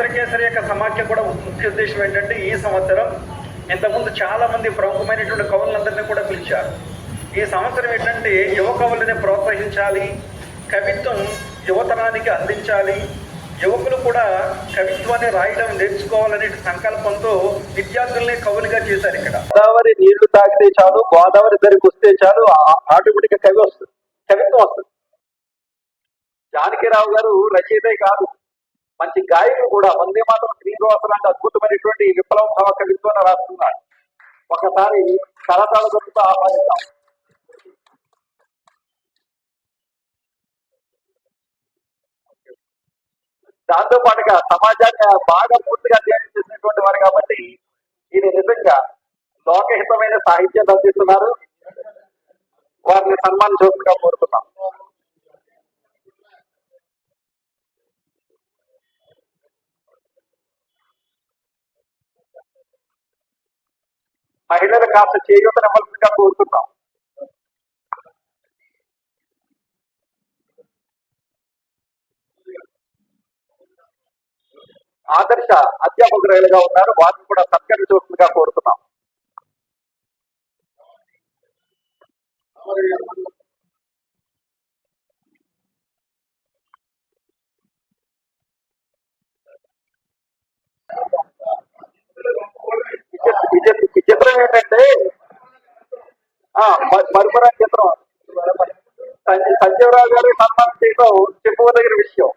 ఆంధ్రకేసరి యొక్క సమాఖ్య కూడా ముఖ్య ఉద్దేశం ఏంటంటే ఈ సంవత్సరం ఇంతకుముందు చాలా మంది ప్రముఖమైనటువంటి కవులందరినీ కూడా పిలిచారు. ఈ సంవత్సరం ఏంటంటే యువ కవులని ప్రోత్సహించాలి, కవిత్వం యువతరానికి అందించాలి, యువకులు కూడా కవిత్వాన్ని రాయడం నేర్చుకోవాలనే సంకల్పంతో విద్యార్థుల్ని కవులుగా చేశారు. ఇక్కడ గోదావరి నీళ్లు తాగితే చాలు, గోదావరి ధరికి వస్తే చాలు, ఆటోమేటిక్గా కవిత్వం వస్తుంది. జానకిరావు గారు రచయితే కాదు, మంచి గాయకులు కూడా. వందే మాత్రం శ్రీనివాస లాంటి అద్భుతమైనటువంటి విప్లవ భావ కవిత్వాన్ని రాస్తున్నారు. ఒకసారి కళాశాల దొరుకుతూ ఆహ్వానిద్దాం. దాంతో పాటుగా సమాజాన్ని బాగా పూర్తిగా అధ్యయనం చేసినటువంటి వారు కాబట్టి ఇది నిజంగా లోకహితమైన సాహిత్యాన్ని అందిస్తున్నారు. వారిని సన్మానించవలసిందిగా కోరుతున్నాం. మహిళలు కాస్త చేయూతనివ్వాల్సిందిగా కోరుతున్నాం. ఆదర్శ అధ్యాపకురాలుగా ఉన్నారు, వారిని కూడా సత్కరించవలసిందిగా కోరుతున్నాం. ఈ చిత్రం ఏంటంటే మరుపురా చిత్రం. సంజీవరావు గారు సన్మానం చేయడం చెప్పుకోదగిన విషయం.